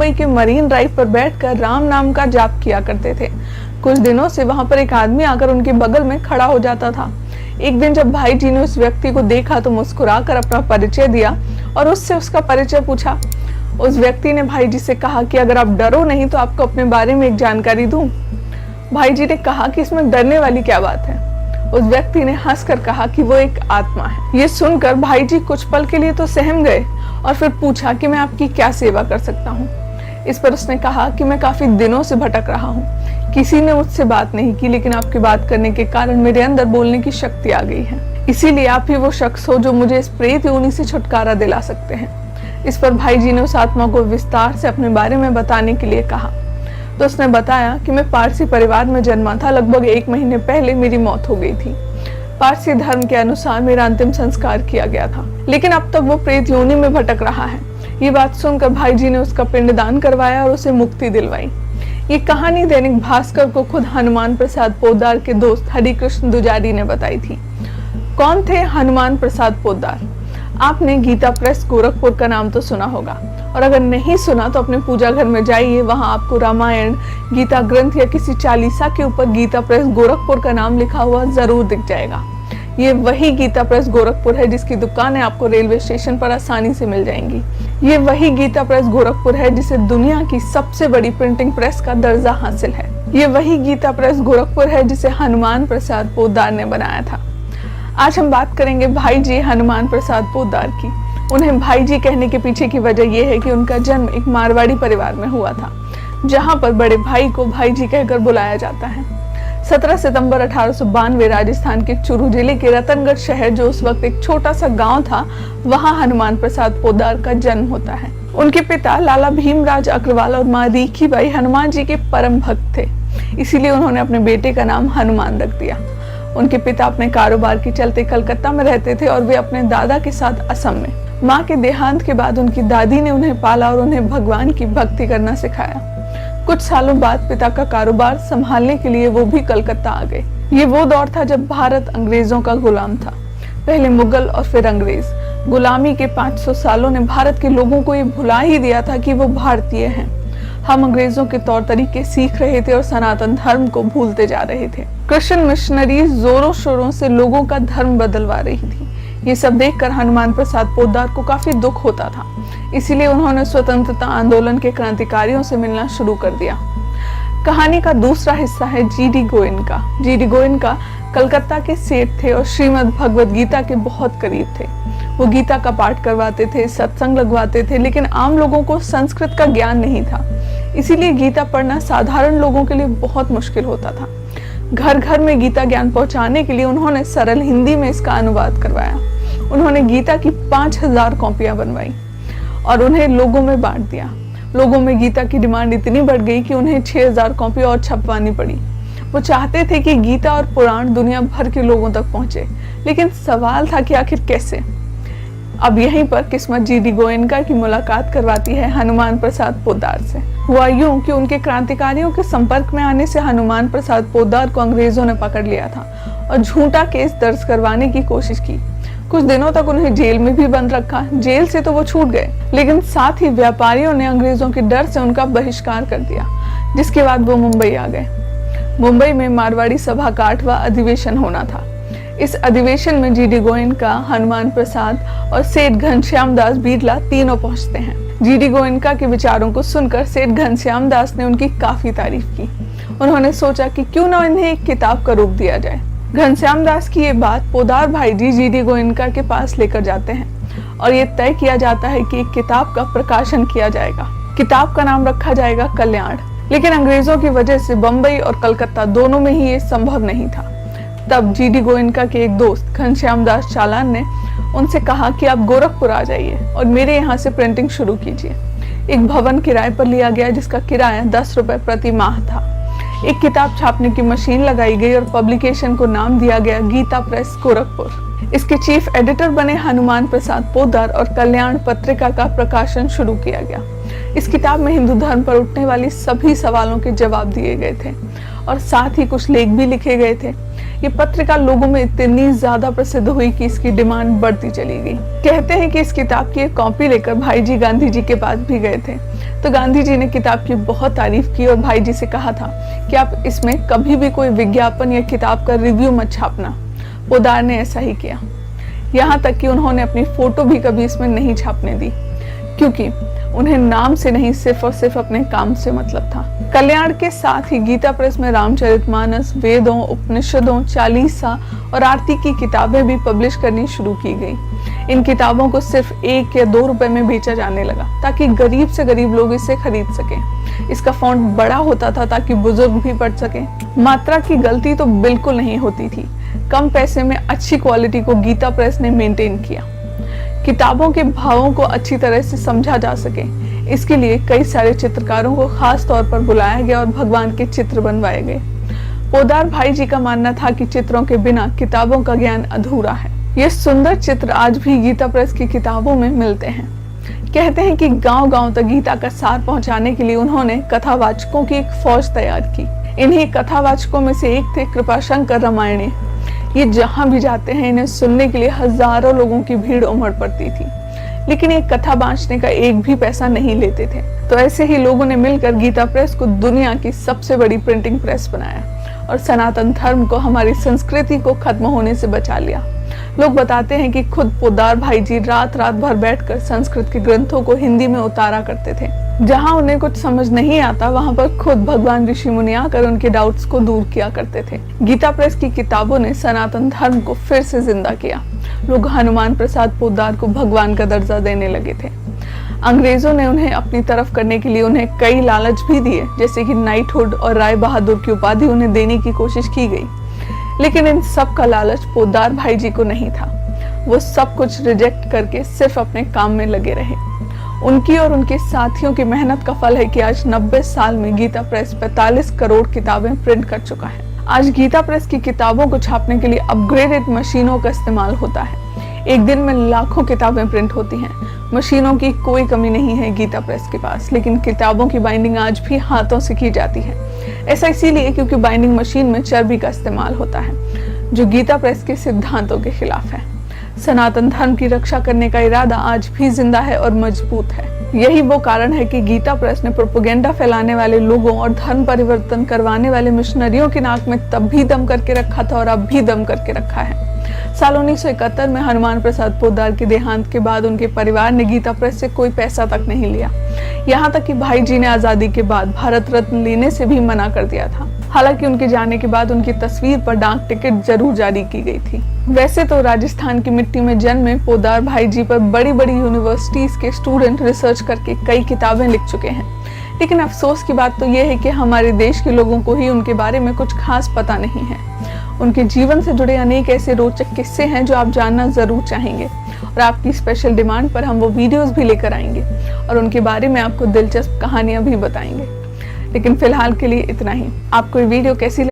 मुंबई के marine drive पर बैठकर राम नाम का जाप किया करते थे। कुछ दिनों से वहां पर एक आदमी आकर उनके बगल में खड़ा हो जाता था। एक दिन जब भाई जी ने उस व्यक्ति को देखा तो मुस्कुराकर अपना परिचय दिया और उससे उसका परिचय पूछा। उस व्यक्ति ने भाई जी से कहा कि अगर आप डरो नहीं तो आपको अपने बारे में एक जानकारी दूं। भाई जी ने कहा कि इसमें डरने वाली क्या बात है। उस व्यक्ति ने हंसकर कहा कि वो एक आत्मा है। ये सुनकर भाई जी कुछ पल के लिए तो सहम गए और फिर पूछा कि मैं आपकी क्या सेवा कर सकता हूँ। इस पर उसने कहा कि मैं काफी दिनों से भटक रहा हूँ, किसी ने मुझसे बात नहीं की, लेकिन आपकी बात करने के कारण मेरे अंदर बोलने की शक्ति आ गई है। इसीलिए आप ही वो शख्स हो जो मुझे इस प्रेत योनि से छुटकारा दिला सकते हैं। इस पर भाई जी ने उस आत्मा को विस्तार से अपने बारे में बताने के लिए कहा तो उसने बताया कि मैं पारसी परिवार में जन्मा था। लगभग 1 महीने पहले मेरी मौत हो गई थी। पारसी धर्म के अनुसार मेरा अंतिम संस्कार किया गया था, लेकिन अब तक वो प्रेत योनि में भटक रहा है। ये बात सुनकर भाई जी ने उसका पिंडदान करवाया और उसे मुक्ति दिलवाई। ये कहानी दैनिक भास्कर को खुद हनुमान प्रसाद पोद्दार के दोस्त हरिकृष्ण दुजारी ने बताई थी। कौन थे हनुमान प्रसाद पोद्दार? आपने गीता प्रेस गोरखपुर का नाम तो सुना होगा, और अगर नहीं सुना तो अपने पूजा घर में जाइए, वहां आपको रामायण, गीता ग्रंथ या किसी चालीसा के ऊपर गीता प्रेस गोरखपुर का नाम लिखा हुआ जरूर दिख जाएगा। ये वही गीता प्रेस गोरखपुर है जिसकी दुकानें आपको रेलवे स्टेशन पर आसानी से मिल जाएंगी। ये वही गीता प्रेस गोरखपुर है जिसे दुनिया की सबसे बड़ी प्रिंटिंग प्रेस का दर्जा हासिल है। ये वही गीता प्रेस गोरखपुर है जिसे हनुमान प्रसाद पोद्दार ने बनाया था। आज हम बात करेंगे भाई जी हनुमान प्रसाद पोद्दार की। उन्हें भाई जी कहने के पीछे की वजह यह है कि उनका जन्म एक मारवाड़ी परिवार में हुआ था, जहां पर बड़े भाई को भाई जी कहकर बुलाया जाता है। 17 सितंबर 1892 राजस्थान के चूरू जिले के रतनगढ़ शहर, जो उस वक्त एक छोटा सा गांव था, वहां हनुमान प्रसाद पोद्दार का जन्म होता है। उनके पिता लाला भीमराज अग्रवाल और माँ रीखीबाई हनुमान जी के परम भक्त थे, इसीलिए उन्होंने अपने बेटे का नाम हनुमान रख दिया। उनके पिता अपने कारोबार के चलते कलकत्ता में रहते थे और वे अपने दादा के साथ असम में। माँ के देहांत के बाद उनकी दादी ने उन्हें पाला और उन्हें भगवान की भक्ति करना सिखाया। कुछ सालों बाद पिता का कारोबार संभालने के लिए वो भी कलकत्ता आ गए। ये वो दौर था जब भारत अंग्रेजों का गुलाम था, पहले मुगल और फिर अंग्रेज। गुलामी के 500 सालों ने भारत के लोगों को ये भुला ही दिया था कि वो भारतीय हैं। हम अंग्रेजों के तौर तरीके सीख रहे थे और सनातन धर्म को भूलते जा रहे थे। क्रिश्चियन मिशनरीज जोरों शोरों से लोगों का धर्म बदलवा रही थी। ये सब देखकर हनुमान प्रसाद पोद्दार को काफी दुख होता था, इसीलिए उन्होंने स्वतंत्रता आंदोलन के क्रांतिकारियों से मिलना शुरू कर दिया। कहानी का दूसरा हिस्सा है जीडी गोयनका। जीडी गोयनका कलकत्ता के सेठ थे और श्रीमद् भगवद गीता के बहुत करीब थे। वो गीता का पाठ करवाते थे, सत्संग लगवाते थे, लेकिन आम लोगों को संस्कृत का ज्ञान नहीं था, इसीलिए गीता पढ़ना साधारण लोगों के लिए बहुत मुश्किल होता था। घर घर में गीता ज्ञान पहुंचाने के लिए उन्होंने सरल हिंदी में इसका अनुवाद करवाया। उन्होंने गीता की 5000 कॉपियां बनवाई और उन्हें लोगों में बांट दिया। लोगों में गीता की डिमांड इतनी बढ़ गई कि उन्हें 6000 कॉपी और छपवानी पड़ी। वो चाहते थे कि गीता और पुराण दुनिया भर के लोगों तक पहुंचे, लेकिन सवाल था कि आखिर कैसे। अब यहीं पर किस्मत जीडी गोयनका की मुलाकात करवाती है हनुमान प्रसाद पोद्दार से। हुआ यूं कि उनके क्रांतिकारियों के संपर्क में आने से हनुमान प्रसाद पोद्दार को अंग्रेजों ने पकड़ लिया था और झूठा केस दर्ज करवाने की कोशिश की। कुछ दिनों तक उन्हें जेल में भी बंद रखा। जेल से तो वो छूट गए, लेकिन साथ ही व्यापारियों ने अंग्रेजों के डर से उनका बहिष्कार कर दिया, जिसके बाद वो मुंबई आ गए। मुंबई में मारवाड़ी सभा का 8वां अधिवेशन होना था। इस अधिवेशन में जीडी गोयनका, हनुमान प्रसाद और सेठ घनश्याम दास बिरला तीनों पहुंचते हैं। जीडी गोयनका के विचारों को सुनकर सेठ घनश्याम दास ने उनकी काफी तारीफ की। उन्होंने सोचा कि क्यों ना इन्हें एक किताब का रूप दिया जाए। घनश्याम दास की ये बात पोद्दार भाई जी जीडी गोयनका के पास लेकर जाते हैं और ये तय किया जाता है कि एक किताब का प्रकाशन किया जाएगा। किताब का नाम रखा जाएगा कल्याण। लेकिन अंग्रेजों की वजह से बम्बई और कलकत्ता दोनों में ही ये संभव नहीं था। तब जीडी गोयनका के एक दोस्त घनश्याम दास चालान ने उनसे कहा कि आप गोरखपुर आ जाइए और मेरे यहाँ से प्रिंटिंग शुरू कीजिए। एक भवन किराए पर लिया गया जिसका किराया 10 रुपए प्रति माह था। एक किताब छापने की मशीन लगाई गई और पब्लिकेशन को नाम दिया गया गीता प्रेस गोरखपुर। इसके चीफ एडिटर बने हनुमान प्रसाद पोद्दार और कल्याण पत्रिका का प्रकाशन शुरू किया गया। इस किताब में हिंदू धर्म पर उठने वाली सभी सवालों के जवाब दिए गए थे और साथ ही कुछ लेख भी लिखे गए थे। ये पत्रिका लोगों में इतनी ज्यादा प्रसिद्ध हुई कि इसकी डिमांड बढ़ती चली गई। कहते हैं कि इस किताब की एक कॉपी लेकर भाई जी गांधी जी के पास भी गए थे। तो गांधी जी ने किताब की बहुत तारीफ की और भाई जी से कहा था कि आप इसमें कभी भी कोई विज्ञापन या किताब का रिव्यू मत छापना। पोद्दार ने ऐसा ही किया, यहाँ तक कि उन्होंने अपनी फोटो भी कभी इसमें नहीं छापने दी, क्योंकि उन्हें नाम से नहीं सिर्फ और सिर्फ अपने काम से मतलब था। कल्याण के साथ ही गीता प्रेस में रामचरितमानस, वेदों, उपनिषदों, चालीसा और आरती की किताबें भी पब्लिश करनी शुरू की गई। इन किताबों को सिर्फ 1 या 2 रुपए में बेचा जाने लगा ताकि गरीब से गरीब लोग इसे खरीद सके। इसका फॉन्ट बड़ा होता था ताकि बुजुर्ग भी पढ़ सके। मात्रा की गलती तो बिल्कुल नहीं होती थी। कम पैसे में अच्छी क्वालिटी को गीता प्रेस ने मेंटेन किया। किताबों के भावों को अच्छी तरह से समझा जा सके, इसके लिए कई सारे चित्रकारों को खास तौर पर बुलाया गया और भगवान के चित्र बनवाए गए। पोद्दार भाई जी का मानना था कि चित्रों के बिना किताबों का ज्ञान अधूरा है। ये सुंदर चित्र आज भी गीता प्रेस की किताबों में मिलते हैं। कहते हैं कि गांव-गांव तक गीता का सार पहुंचाने के लिए उन्होंने कथावाचकों की एक फौज तैयार की। इन्हीं कथावाचकों में से एक थे कृपाशंकर रामायणी। ये जहां भी जाते हैं इन्हें सुनने के लिए हजारों लोगों की भीड़ उमड़ पड़ती थी, लेकिन ये कथा बांचने का एक भी पैसा नहीं लेते थे। तो ऐसे ही लोगों ने मिलकर गीता प्रेस को दुनिया की सबसे बड़ी प्रिंटिंग प्रेस बनाया और सनातन धर्म को, हमारी संस्कृति को खत्म होने से बचा लिया। लोग बताते हैं कि खुद पोद्दार भाई जी रात रात भर बैठकर संस्कृत के ग्रंथों को हिंदी में उतारा करते थे। जहां उन्हें कुछ समझ नहीं आता वहां पर खुद भगवान ऋषि मुनि आकर उनके डाउट्स को दूर किया करते थे। गीता प्रेस की किताबों ने सनातन धर्म को फिर से जिंदा किया। लोग हनुमान प्रसाद पोद्दार को भगवान का दर्जा देने लगे थे। अंग्रेजों ने उन्हें अपनी तरफ करने के लिए उन्हें कई लालच भी दिए, जैसे कि नाइटहुड और राय बहादुर की उपाधि उन्हें देने की कोशिश की गई। लेकिन इन सब का लालच पोद्दार भाई जी को नहीं था। वो सब कुछ रिजेक्ट करके सिर्फ अपने काम में लगे रहे। उनकी और उनके साथियों की मेहनत का फल है कि आज 90 साल में गीता प्रेस 45 करोड़ किताबें प्रिंट कर चुका है। आज गीता प्रेस की किताबों को छापने के लिए अपग्रेडेड मशीनों का इस्तेमाल होता है। एक दिन में लाखों किताबें प्रिंट होती हैं। मशीनों की कोई कमी नहीं है गीता प्रेस के पास, लेकिन किताबों की बाइंडिंग आज भी हाथों से की जाती है। ऐसा इसीलिए क्योंकि बाइंडिंग मशीन में चर्बी का इस्तेमाल होता है, जो गीता प्रेस के सिद्धांतों के खिलाफ है। सनातन धर्म की रक्षा करने का इरादा आज भी जिंदा है और मजबूत है। यही वो कारण है कि गीता प्रेस ने प्रोपेगेंडा फैलाने वाले लोगों और धर्म परिवर्तन करवाने वाले मिशनरियों की नाक में तब भी दम करके रखा था और अब भी दम करके रखा है। साल 1971 में हनुमान प्रसाद पोद्दार के देहांत के बाद उनके परिवार ने गीता प्रेस से कोई पैसा तक नहीं लिया। यहाँ तक कि भाई जी ने आजादी के बाद भारत रत्न लेने से भी मना कर दिया था। हालांकि उनके जाने के बाद उनकी तस्वीर पर डाक टिकट जरूर जारी की गई थी। वैसे तो राजस्थान की मिट्टी में जन्मे पोद्दार भाई जी पर बड़ी बड़ी यूनिवर्सिटीज के स्टूडेंट रिसर्च करके कई किताबें लिख चुके हैं, लेकिन अफसोस की बात तो यह है कि हमारे देश के लोगों को ही उनके बारे में कुछ खास पता नहीं है। उनके जीवन से जुड़े अनेक ऐसे रोचक किस्से हैं जो आप जानना जरूर चाहेंगे, और आपकी स्पेशल डिमांड पर हम वो वीडियोस भी लेकर आएंगे और उनके बारे में आपको दिलचस्प कहानियां भी बताएंगे। लेकिन फिलहाल के लिए इतना ही। आपको ये वीडियो कैसी